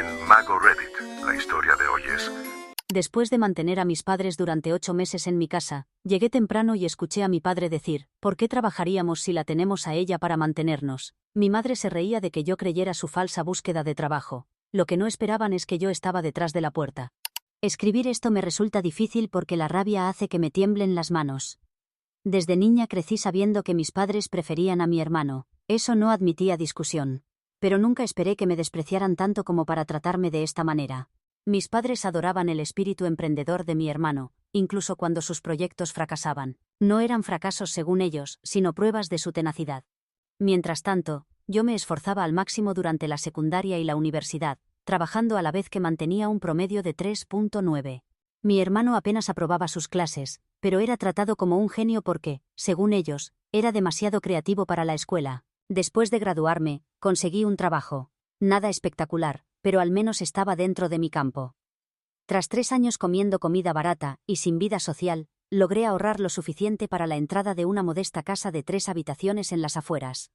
En Mago Reddit, la historia de hoy es... Después de mantener a mis padres durante 8 meses en mi casa, llegué temprano y escuché a mi padre decir, ¿por qué trabajaríamos si la tenemos a ella para mantenernos? Mi madre se reía de que yo creyera su falsa búsqueda de trabajo. Lo que no esperaban es que yo estaba detrás de la puerta. Escribir esto me resulta difícil porque la rabia hace que me tiemblen las manos. Desde niña crecí sabiendo que mis padres preferían a mi hermano. Eso no admitía discusión. Pero nunca esperé que me despreciaran tanto como para tratarme de esta manera. Mis padres adoraban el espíritu emprendedor de mi hermano, incluso cuando sus proyectos fracasaban. No eran fracasos según ellos, sino pruebas de su tenacidad. Mientras tanto, yo me esforzaba al máximo durante la secundaria y la universidad, trabajando a la vez que mantenía un promedio de 3.9. Mi hermano apenas aprobaba sus clases, pero era tratado como un genio porque, según ellos, era demasiado creativo para la escuela. Después de graduarme, conseguí un trabajo. Nada espectacular, pero al menos estaba dentro de mi campo. Tras 3 años comiendo comida barata y sin vida social, logré ahorrar lo suficiente para la entrada de una modesta casa de 3 habitaciones en las afueras.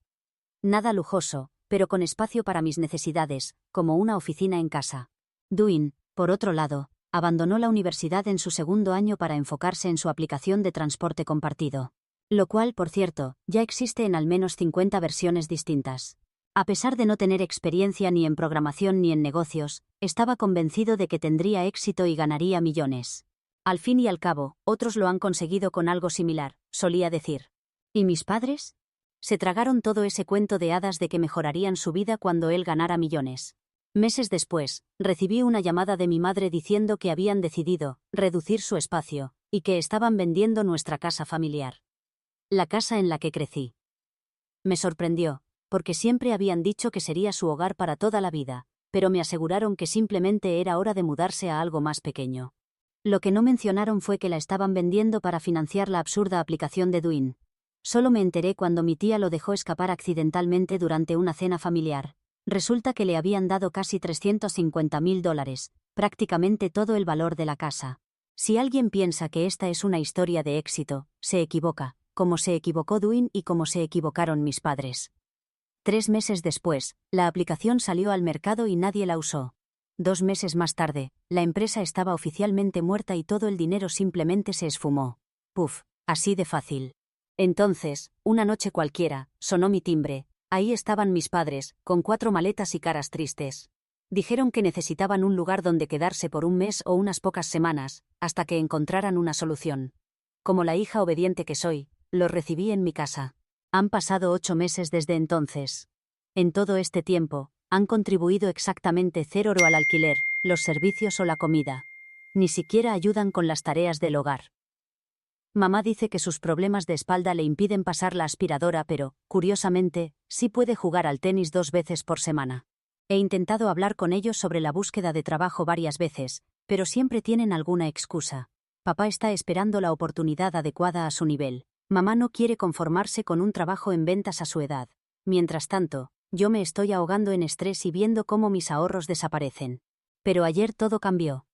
Nada lujoso, pero con espacio para mis necesidades, como una oficina en casa. Dwayne, por otro lado, abandonó la universidad en su segundo año para enfocarse en su aplicación de transporte compartido. Lo cual, por cierto, ya existe en al menos 50 versiones distintas. A pesar de no tener experiencia ni en programación ni en negocios, estaba convencido de que tendría éxito y ganaría millones. Al fin y al cabo, otros lo han conseguido con algo similar, solía decir. ¿Y mis padres? Se tragaron todo ese cuento de hadas de que mejorarían su vida cuando él ganara millones. Meses después, recibí una llamada de mi madre diciendo que habían decidido reducir su espacio y que estaban vendiendo nuestra casa familiar. La casa en la que crecí. Me sorprendió, porque siempre habían dicho que sería su hogar para toda la vida, pero me aseguraron que simplemente era hora de mudarse a algo más pequeño. Lo que no mencionaron fue que la estaban vendiendo para financiar la absurda aplicación de Dwayne. Solo me enteré cuando mi tía lo dejó escapar accidentalmente durante una cena familiar. Resulta que le habían dado casi $350.000, prácticamente todo el valor de la casa. Si alguien piensa que esta es una historia de éxito, se equivoca, como se equivocó Dwayne y como se equivocaron mis padres. 3 meses después, la aplicación salió al mercado y nadie la usó. 2 meses más tarde, la empresa estaba oficialmente muerta y todo el dinero simplemente se esfumó. Puf, así de fácil. Entonces, una noche cualquiera, sonó mi timbre. Ahí estaban mis padres, con 4 maletas y caras tristes. Dijeron que necesitaban un lugar donde quedarse por un mes o unas pocas semanas, hasta que encontraran una solución. Como la hija obediente que soy, los recibí en mi casa. Han pasado 8 meses desde entonces. En todo este tiempo, han contribuido exactamente 0 € al alquiler, los servicios o la comida. Ni siquiera ayudan con las tareas del hogar. Mamá dice que sus problemas de espalda le impiden pasar la aspiradora, pero, curiosamente, sí puede jugar al tenis 2 veces por semana. He intentado hablar con ellos sobre la búsqueda de trabajo varias veces, pero siempre tienen alguna excusa. Papá está esperando la oportunidad adecuada a su nivel. Mamá no quiere conformarse con un trabajo en ventas a su edad. Mientras tanto, yo me estoy ahogando en estrés y viendo cómo mis ahorros desaparecen. Pero ayer todo cambió.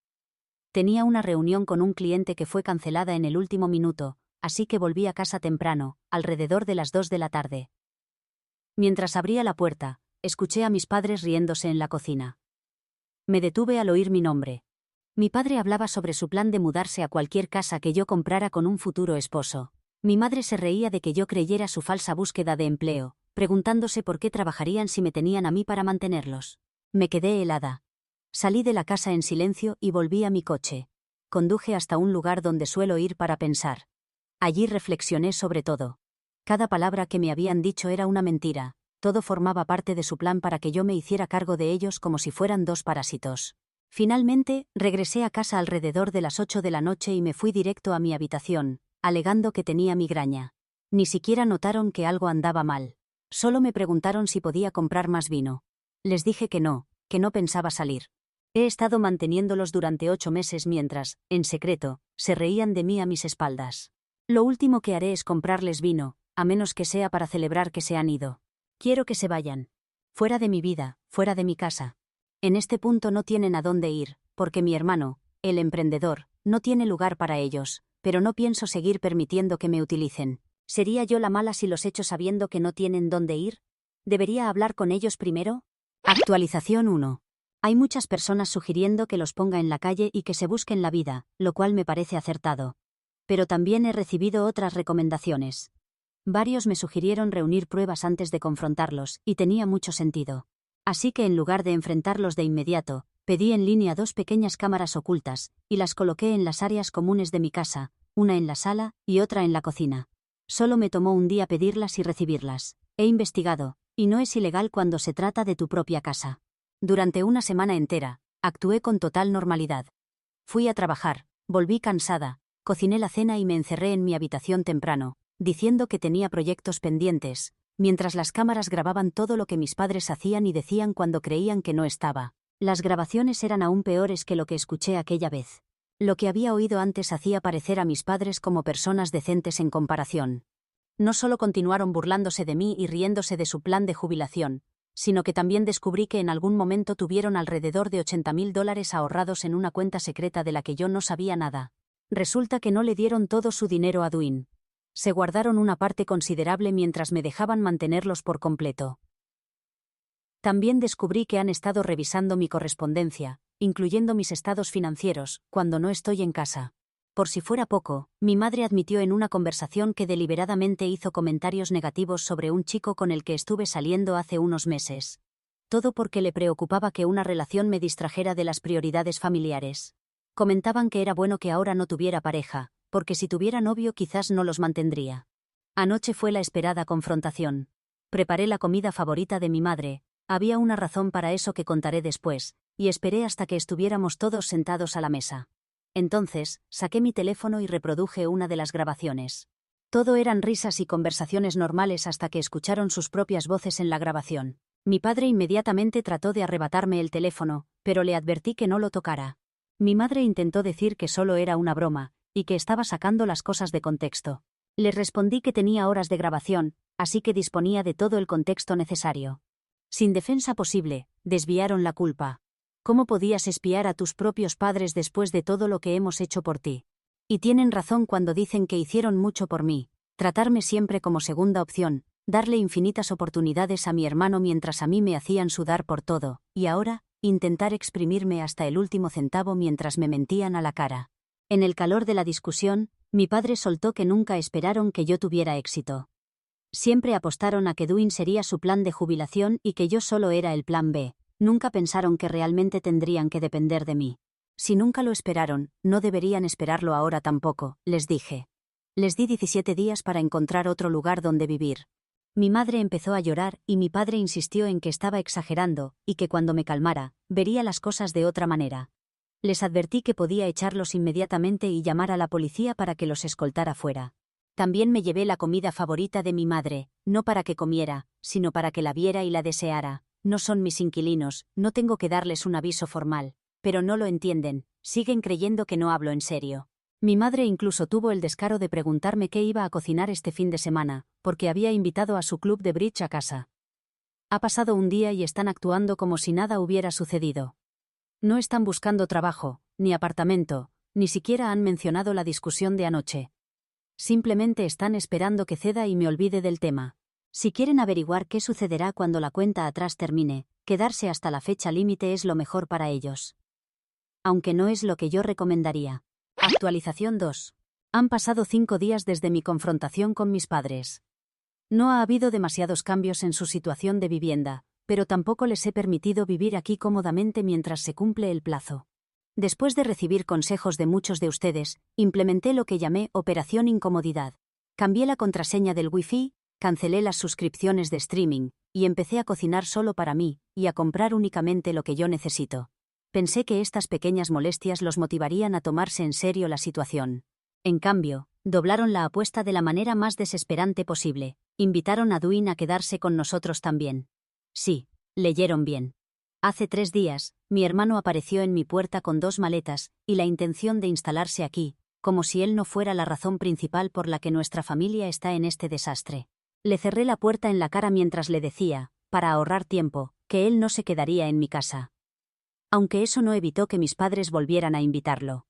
Tenía una reunión con un cliente que fue cancelada en el último minuto, así que volví a casa temprano, alrededor de las 2 de la tarde. Mientras abría la puerta, escuché a mis padres riéndose en la cocina. Me detuve al oír mi nombre. Mi padre hablaba sobre su plan de mudarse a cualquier casa que yo comprara con un futuro esposo. Mi madre se reía de que yo creyera su falsa búsqueda de empleo, preguntándose por qué trabajarían si me tenían a mí para mantenerlos. Me quedé helada. Salí de la casa en silencio y volví a mi coche. Conduje hasta un lugar donde suelo ir para pensar. Allí reflexioné sobre todo. Cada palabra que me habían dicho era una mentira. Todo formaba parte de su plan para que yo me hiciera cargo de ellos como si fueran 2 parásitos. Finalmente, regresé a casa alrededor de las 8 de la noche y me fui directo a mi habitación, alegando que tenía migraña. Ni siquiera notaron que algo andaba mal. Solo me preguntaron si podía comprar más vino. Les dije que no pensaba salir. He estado manteniéndolos durante 8 meses mientras, en secreto, se reían de mí a mis espaldas. Lo último que haré es comprarles vino, a menos que sea para celebrar que se han ido. Quiero que se vayan. Fuera de mi vida, fuera de mi casa. En este punto no tienen a dónde ir, porque mi hermano, el emprendedor, no tiene lugar para ellos, pero no pienso seguir permitiendo que me utilicen. ¿Sería yo la mala si los echo sabiendo que no tienen dónde ir? ¿Debería hablar con ellos primero? Actualización 1. Hay muchas personas sugiriendo que los ponga en la calle y que se busquen la vida, lo cual me parece acertado. Pero también he recibido otras recomendaciones. Varios me sugirieron reunir pruebas antes de confrontarlos, y tenía mucho sentido. Así que en lugar de enfrentarlos de inmediato, pedí en línea 2 pequeñas cámaras ocultas, y las coloqué en las áreas comunes de mi casa, una en la sala y otra en la cocina. Solo me tomó un día pedirlas y recibirlas. He investigado, y no es ilegal cuando se trata de tu propia casa. Durante una semana entera, actué con total normalidad. Fui a trabajar, volví cansada, cociné la cena y me encerré en mi habitación temprano, diciendo que tenía proyectos pendientes, mientras las cámaras grababan todo lo que mis padres hacían y decían cuando creían que no estaba. Las grabaciones eran aún peores que lo que escuché aquella vez. Lo que había oído antes hacía parecer a mis padres como personas decentes en comparación. No solo continuaron burlándose de mí y riéndose de su plan de jubilación, sino que también descubrí que en algún momento tuvieron alrededor de $80.000 ahorrados en una cuenta secreta de la que yo no sabía nada. Resulta que no le dieron todo su dinero a Dwayne. Se guardaron una parte considerable mientras me dejaban mantenerlos por completo. También descubrí que han estado revisando mi correspondencia, incluyendo mis estados financieros, cuando no estoy en casa. Por si fuera poco, mi madre admitió en una conversación que deliberadamente hizo comentarios negativos sobre un chico con el que estuve saliendo hace unos meses. Todo porque le preocupaba que una relación me distrajera de las prioridades familiares. Comentaban que era bueno que ahora no tuviera pareja, porque si tuviera novio quizás no los mantendría. Anoche fue la esperada confrontación. Preparé la comida favorita de mi madre, había una razón para eso que contaré después, y esperé hasta que estuviéramos todos sentados a la mesa. Entonces, saqué mi teléfono y reproduje una de las grabaciones. Todo eran risas y conversaciones normales hasta que escucharon sus propias voces en la grabación. Mi padre inmediatamente trató de arrebatarme el teléfono, pero le advertí que no lo tocara. Mi madre intentó decir que solo era una broma, y que estaba sacando las cosas de contexto. Le respondí que tenía horas de grabación, así que disponía de todo el contexto necesario. Sin defensa posible, desviaron la culpa. ¿Cómo podías espiar a tus propios padres después de todo lo que hemos hecho por ti? Y tienen razón cuando dicen que hicieron mucho por mí, tratarme siempre como segunda opción, darle infinitas oportunidades a mi hermano mientras a mí me hacían sudar por todo, y ahora, intentar exprimirme hasta el último centavo mientras me mentían a la cara. En el calor de la discusión, mi padre soltó que nunca esperaron que yo tuviera éxito. Siempre apostaron a que Dwayne sería su plan de jubilación y que yo solo era el plan B. Nunca pensaron que realmente tendrían que depender de mí. Si nunca lo esperaron, no deberían esperarlo ahora tampoco, les dije. Les di 17 días para encontrar otro lugar donde vivir. Mi madre empezó a llorar y mi padre insistió en que estaba exagerando y que cuando me calmara, vería las cosas de otra manera. Les advertí que podía echarlos inmediatamente y llamar a la policía para que los escoltara fuera. También me llevé la comida favorita de mi madre, no para que comiera, sino para que la viera y la deseara. No son mis inquilinos, no tengo que darles un aviso formal. Pero no lo entienden, siguen creyendo que no hablo en serio. Mi madre incluso tuvo el descaro de preguntarme qué iba a cocinar este fin de semana, porque había invitado a su club de bridge a casa. Ha pasado un día y están actuando como si nada hubiera sucedido. No están buscando trabajo, ni apartamento, ni siquiera han mencionado la discusión de anoche. Simplemente están esperando que ceda y me olvide del tema. Si quieren averiguar qué sucederá cuando la cuenta atrás termine, quedarse hasta la fecha límite es lo mejor para ellos. Aunque no es lo que yo recomendaría. Actualización 2. Han pasado 5 días desde mi confrontación con mis padres. No ha habido demasiados cambios en su situación de vivienda, pero tampoco les he permitido vivir aquí cómodamente mientras se cumple el plazo. Después de recibir consejos de muchos de ustedes, implementé lo que llamé Operación Incomodidad. Cambié la contraseña del Wi-Fi, cancelé las suscripciones de streaming, y empecé a cocinar solo para mí, y a comprar únicamente lo que yo necesito. Pensé que estas pequeñas molestias los motivarían a tomarse en serio la situación. En cambio, doblaron la apuesta de la manera más desesperante posible. Invitaron a Dwayne a quedarse con nosotros también. Sí, leyeron bien. Hace 3 días, mi hermano apareció en mi puerta con 2 maletas, y la intención de instalarse aquí, como si él no fuera la razón principal por la que nuestra familia está en este desastre. Le cerré la puerta en la cara mientras le decía, para ahorrar tiempo, que él no se quedaría en mi casa. Aunque eso no evitó que mis padres volvieran a invitarlo.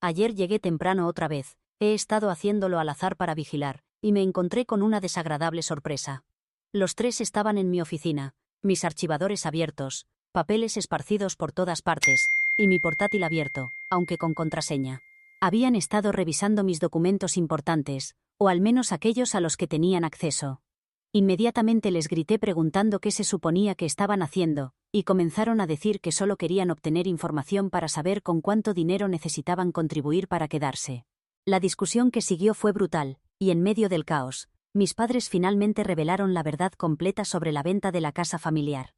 Ayer llegué temprano otra vez, he estado haciéndolo al azar para vigilar, y me encontré con una desagradable sorpresa. Los 3 estaban en mi oficina, mis archivadores abiertos, papeles esparcidos por todas partes, y mi portátil abierto, aunque con contraseña. Habían estado revisando mis documentos importantes, o al menos aquellos a los que tenían acceso. Inmediatamente les grité preguntando qué se suponía que estaban haciendo, y comenzaron a decir que solo querían obtener información para saber con cuánto dinero necesitaban contribuir para quedarse. La discusión que siguió fue brutal, y en medio del caos, mis padres finalmente revelaron la verdad completa sobre la venta de la casa familiar.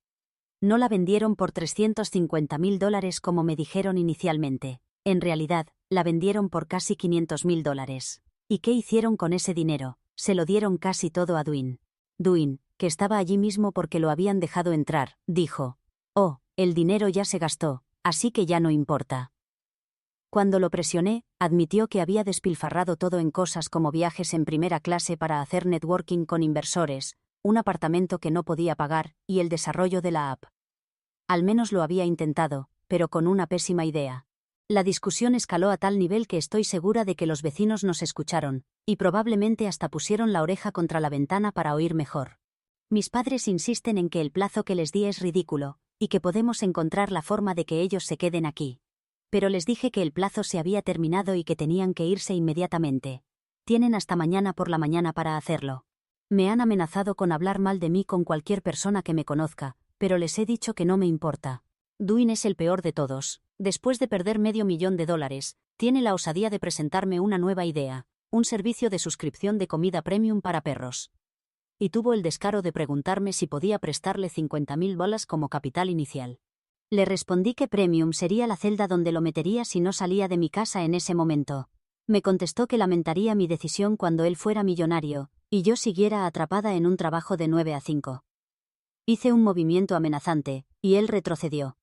No la vendieron por $350.000 como me dijeron inicialmente. En realidad, la vendieron por casi $500.000. ¿Y qué hicieron con ese dinero? Se lo dieron casi todo a Dwayne. Dwayne, que estaba allí mismo porque lo habían dejado entrar, dijo: «Oh, el dinero ya se gastó, así que ya no importa». Cuando lo presioné, admitió que había despilfarrado todo en cosas como viajes en primera clase para hacer networking con inversores, un apartamento que no podía pagar, y el desarrollo de la app. Al menos lo había intentado, pero con una pésima idea. La discusión escaló a tal nivel que estoy segura de que los vecinos nos escucharon, y probablemente hasta pusieron la oreja contra la ventana para oír mejor. Mis padres insisten en que el plazo que les di es ridículo, y que podemos encontrar la forma de que ellos se queden aquí. Pero les dije que el plazo se había terminado y que tenían que irse inmediatamente. Tienen hasta mañana por la mañana para hacerlo. Me han amenazado con hablar mal de mí con cualquier persona que me conozca, pero les he dicho que no me importa. Dwayne es el peor de todos. Después de perder $500,000, tiene la osadía de presentarme una nueva idea, un servicio de suscripción de comida premium para perros. Y tuvo el descaro de preguntarme si podía prestarle $50,000 como capital inicial. Le respondí que premium sería la celda donde lo metería si no salía de mi casa en ese momento. Me contestó que lamentaría mi decisión cuando él fuera millonario, y yo siguiera atrapada en un trabajo de 9 a 5. Hice un movimiento amenazante, y él retrocedió.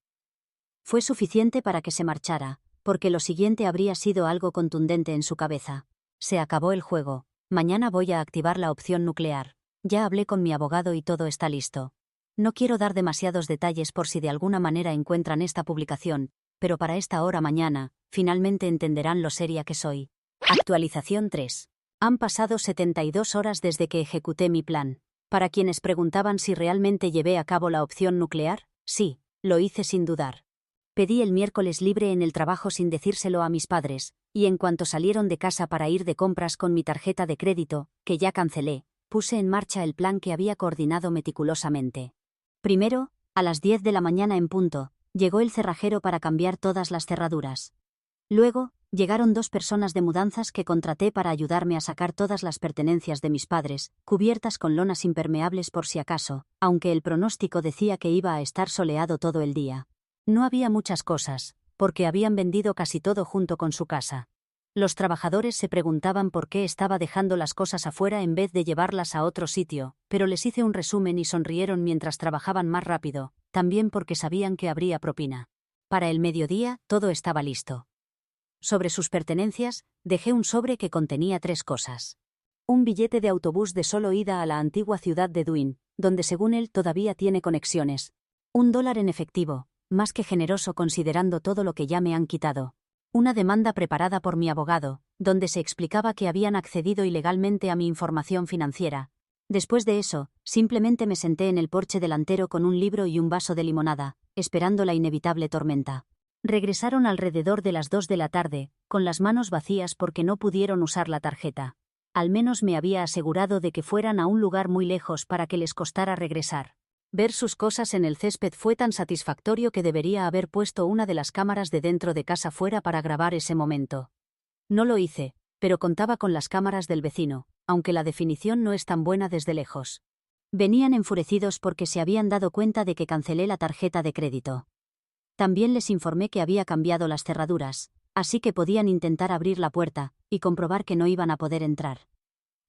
Fue suficiente para que se marchara, porque lo siguiente habría sido algo contundente en su cabeza. Se acabó el juego. Mañana voy a activar la opción nuclear. Ya hablé con mi abogado y todo está listo. No quiero dar demasiados detalles por si de alguna manera encuentran esta publicación, pero para esta hora mañana, finalmente entenderán lo seria que soy. Actualización 3. Han pasado 72 horas desde que ejecuté mi plan. Para quienes preguntaban si realmente llevé a cabo la opción nuclear, sí, lo hice sin dudar. Pedí el miércoles libre en el trabajo sin decírselo a mis padres, y en cuanto salieron de casa para ir de compras con mi tarjeta de crédito, que ya cancelé, puse en marcha el plan que había coordinado meticulosamente. Primero, a las 10 de la mañana en punto, llegó el cerrajero para cambiar todas las cerraduras. Luego, llegaron 2 personas de mudanzas que contraté para ayudarme a sacar todas las pertenencias de mis padres, cubiertas con lonas impermeables por si acaso, aunque el pronóstico decía que iba a estar soleado todo el día. No había muchas cosas, porque habían vendido casi todo junto con su casa. Los trabajadores se preguntaban por qué estaba dejando las cosas afuera en vez de llevarlas a otro sitio, pero les hice un resumen y sonrieron mientras trabajaban más rápido, también porque sabían que habría propina. Para el mediodía, todo estaba listo. Sobre sus pertenencias, dejé un sobre que contenía 3 cosas. Un billete de autobús de solo ida a la antigua ciudad de Dwayne, donde según él todavía tiene conexiones. $1 en efectivo, más que generoso considerando todo lo que ya me han quitado. Una demanda preparada por mi abogado, donde se explicaba que habían accedido ilegalmente a mi información financiera. Después de eso, simplemente me senté en el porche delantero con un libro y un vaso de limonada, esperando la inevitable tormenta. Regresaron alrededor de las 2 de la tarde, con las manos vacías porque no pudieron usar la tarjeta. Al menos me había asegurado de que fueran a un lugar muy lejos para que les costara regresar. Ver sus cosas en el césped fue tan satisfactorio que debería haber puesto una de las cámaras de dentro de casa fuera para grabar ese momento. No lo hice, pero contaba con las cámaras del vecino, aunque la definición no es tan buena desde lejos. Venían enfurecidos porque se habían dado cuenta de que cancelé la tarjeta de crédito. También les informé que había cambiado las cerraduras, así que podían intentar abrir la puerta y comprobar que no iban a poder entrar.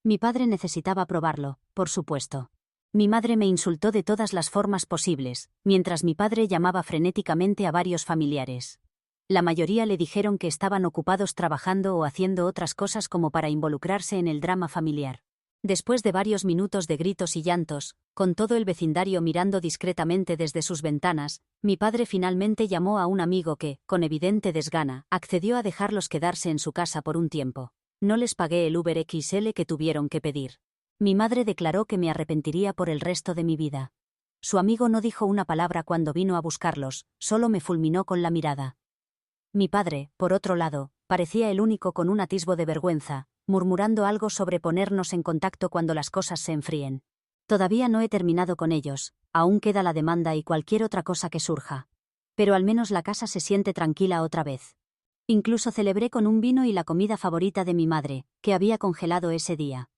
Mi padre necesitaba probarlo, por supuesto. Mi madre me insultó de todas las formas posibles, mientras mi padre llamaba frenéticamente a varios familiares. La mayoría le dijeron que estaban ocupados trabajando o haciendo otras cosas como para involucrarse en el drama familiar. Después de varios minutos de gritos y llantos, con todo el vecindario mirando discretamente desde sus ventanas, mi padre finalmente llamó a un amigo que, con evidente desgana, accedió a dejarlos quedarse en su casa por un tiempo. No les pagué el Uber XL que tuvieron que pedir. Mi madre declaró que me arrepentiría por el resto de mi vida. Su amigo no dijo una palabra cuando vino a buscarlos, solo me fulminó con la mirada. Mi padre, por otro lado, parecía el único con un atisbo de vergüenza, murmurando algo sobre ponernos en contacto cuando las cosas se enfríen. Todavía no he terminado con ellos, aún queda la demanda y cualquier otra cosa que surja. Pero al menos la casa se siente tranquila otra vez. Incluso celebré con un vino y la comida favorita de mi madre, que había congelado ese día.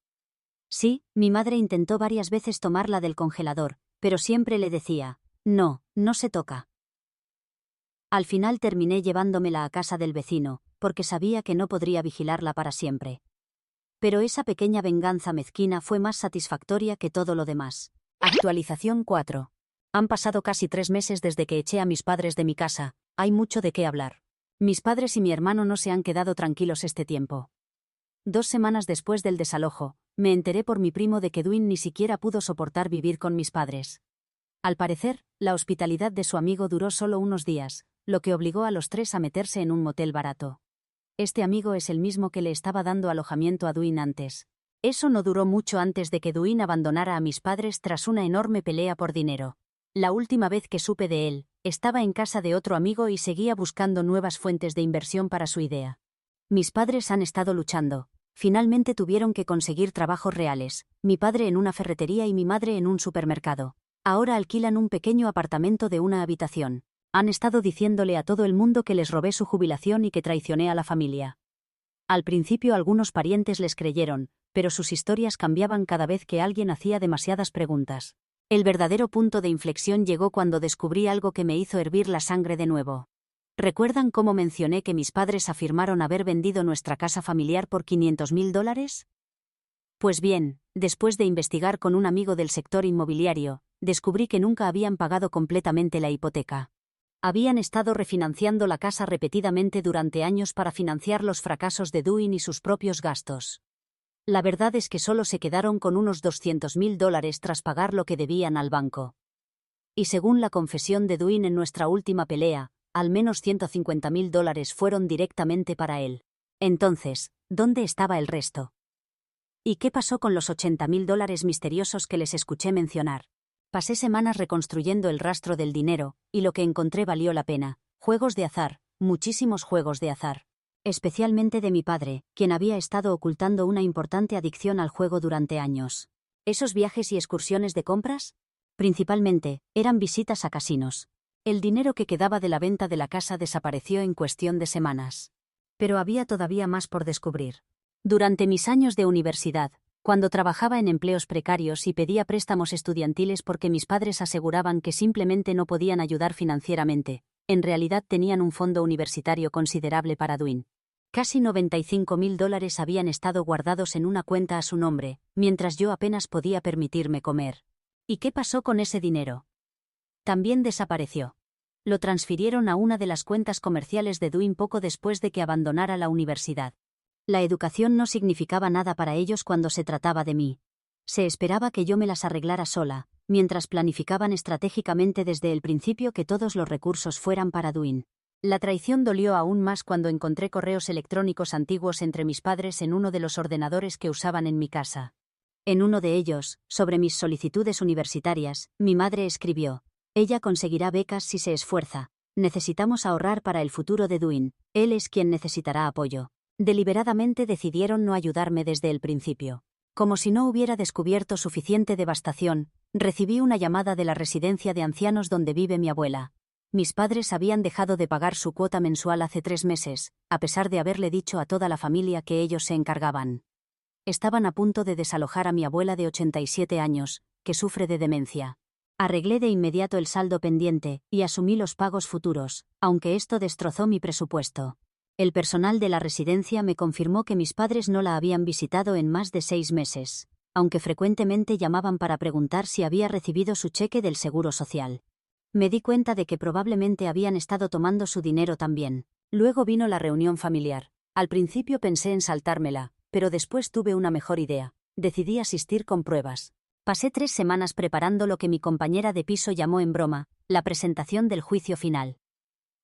Sí, mi madre intentó varias veces tomarla del congelador, pero siempre le decía, no, no se toca. Al final terminé llevándomela a casa del vecino, porque sabía que no podría vigilarla para siempre. Pero esa pequeña venganza mezquina fue más satisfactoria que todo lo demás. Actualización 4. Han pasado casi 3 meses desde que eché a mis padres de mi casa, hay mucho de qué hablar. Mis padres y mi hermano no se han quedado tranquilos este tiempo. 2 semanas después del desalojo, me enteré por mi primo de que Dwayne ni siquiera pudo soportar vivir con mis padres. Al parecer, la hospitalidad de su amigo duró solo unos días, lo que obligó a los 3 a meterse en un motel barato. Este amigo es el mismo que le estaba dando alojamiento a Dwayne antes. Eso no duró mucho antes de que Dwayne abandonara a mis padres tras una enorme pelea por dinero. La última vez que supe de él, estaba en casa de otro amigo y seguía buscando nuevas fuentes de inversión para su idea. Mis padres han estado luchando. Finalmente tuvieron que conseguir trabajos reales, mi padre en una ferretería y mi madre en un supermercado. Ahora alquilan un pequeño apartamento de una habitación. Han estado diciéndole a todo el mundo que les robé su jubilación y que traicioné a la familia. Al principio algunos parientes les creyeron, pero sus historias cambiaban cada vez que alguien hacía demasiadas preguntas. El verdadero punto de inflexión llegó cuando descubrí algo que me hizo hervir la sangre de nuevo. ¿Recuerdan cómo mencioné que mis padres afirmaron haber vendido nuestra casa familiar por $500.000? Pues bien, después de investigar con un amigo del sector inmobiliario, descubrí que nunca habían pagado completamente la hipoteca. Habían estado refinanciando la casa repetidamente durante años para financiar los fracasos de Dwayne y sus propios gastos. La verdad es que solo se quedaron con unos $200.000 tras pagar lo que debían al banco. Y según la confesión de Dwayne en nuestra última pelea, al menos $150.000 fueron directamente para él. Entonces, ¿dónde estaba el resto? ¿Y qué pasó con los $80.000 misteriosos que les escuché mencionar? Pasé semanas reconstruyendo el rastro del dinero, y lo que encontré valió la pena. Juegos de azar, muchísimos juegos de azar. Especialmente de mi padre, quien había estado ocultando una importante adicción al juego durante años. ¿Esos viajes y excursiones de compras? Principalmente, eran visitas a casinos. El dinero que quedaba de la venta de la casa desapareció en cuestión de semanas. Pero había todavía más por descubrir. Durante mis años de universidad, cuando trabajaba en empleos precarios y pedía préstamos estudiantiles porque mis padres aseguraban que simplemente no podían ayudar financieramente, en realidad tenían un fondo universitario considerable para Dwayne. Casi $95.000 habían estado guardados en una cuenta a su nombre, mientras yo apenas podía permitirme comer. ¿Y qué pasó con ese dinero? También desapareció. Lo transfirieron a una de las cuentas comerciales de Dwayne poco después de que abandonara la universidad. La educación no significaba nada para ellos cuando se trataba de mí. Se esperaba que yo me las arreglara sola, mientras planificaban estratégicamente desde el principio que todos los recursos fueran para Dwayne. La traición dolió aún más cuando encontré correos electrónicos antiguos entre mis padres en uno de los ordenadores que usaban en mi casa. En uno de ellos, sobre mis solicitudes universitarias, mi madre escribió: «Ella conseguirá becas si se esfuerza. Necesitamos ahorrar para el futuro de Dwayne. Él es quien necesitará apoyo». Deliberadamente decidieron no ayudarme desde el principio. Como si no hubiera descubierto suficiente devastación, recibí una llamada de la residencia de ancianos donde vive mi abuela. Mis padres habían dejado de pagar su cuota mensual hace 3 meses, a pesar de haberle dicho a toda la familia que ellos se encargaban. Estaban a punto de desalojar a mi abuela de 87 años, que sufre de demencia. Arreglé de inmediato el saldo pendiente y asumí los pagos futuros, aunque esto destrozó mi presupuesto. El personal de la residencia me confirmó que mis padres no la habían visitado en más de 6 meses, aunque frecuentemente llamaban para preguntar si había recibido su cheque del Seguro Social. Me di cuenta de que probablemente habían estado tomando su dinero también. Luego vino la reunión familiar. Al principio pensé en saltármela, pero después tuve una mejor idea. Decidí asistir con pruebas. Pasé 3 semanas preparando lo que mi compañera de piso llamó en broma, la presentación del juicio final.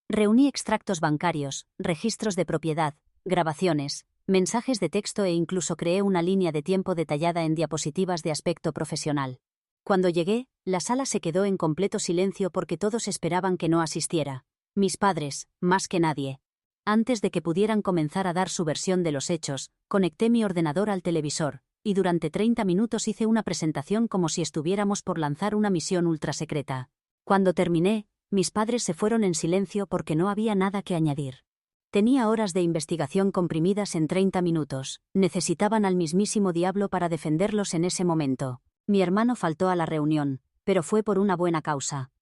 Reuní extractos bancarios, registros de propiedad, grabaciones, mensajes de texto e incluso creé una línea de tiempo detallada en diapositivas de aspecto profesional. Cuando llegué, la sala se quedó en completo silencio porque todos esperaban que no asistiera. Mis padres, más que nadie. Antes de que pudieran comenzar a dar su versión de los hechos, conecté mi ordenador al televisor, y durante 30 minutos hice una presentación como si estuviéramos por lanzar una misión ultrasecreta. Cuando terminé, mis padres se fueron en silencio porque no había nada que añadir. Tenía horas de investigación comprimidas en 30 minutos. Necesitaban al mismísimo diablo para defenderlos en ese momento. Mi hermano faltó a la reunión, pero fue por una buena causa.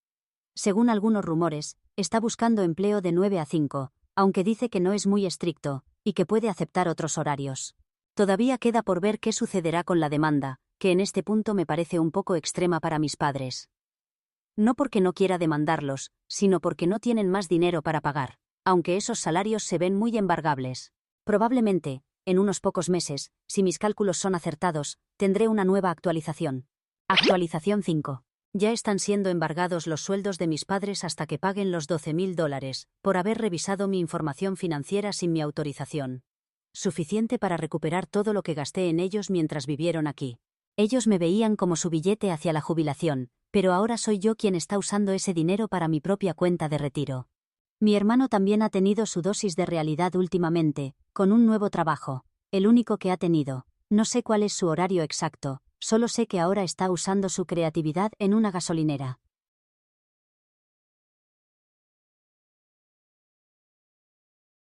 Según algunos rumores, está buscando empleo de 9 a 5, aunque dice que no es muy estricto, y que puede aceptar otros horarios. Todavía queda por ver qué sucederá con la demanda, que en este punto me parece un poco extrema para mis padres. No porque no quiera demandarlos, sino porque no tienen más dinero para pagar, aunque esos salarios se ven muy embargables. Probablemente, en unos pocos meses, si mis cálculos son acertados, tendré una nueva actualización. Actualización 5. Ya están siendo embargados los sueldos de mis padres hasta que paguen los $12.000, por haber revisado mi información financiera sin mi autorización. Suficiente para recuperar todo lo que gasté en ellos mientras vivieron aquí. Ellos me veían como su billete hacia la jubilación, pero ahora soy yo quien está usando ese dinero para mi propia cuenta de retiro. Mi hermano también ha tenido su dosis de realidad últimamente, con un nuevo trabajo, el único que ha tenido. No sé cuál es su horario exacto, solo sé que ahora está usando su creatividad en una gasolinera.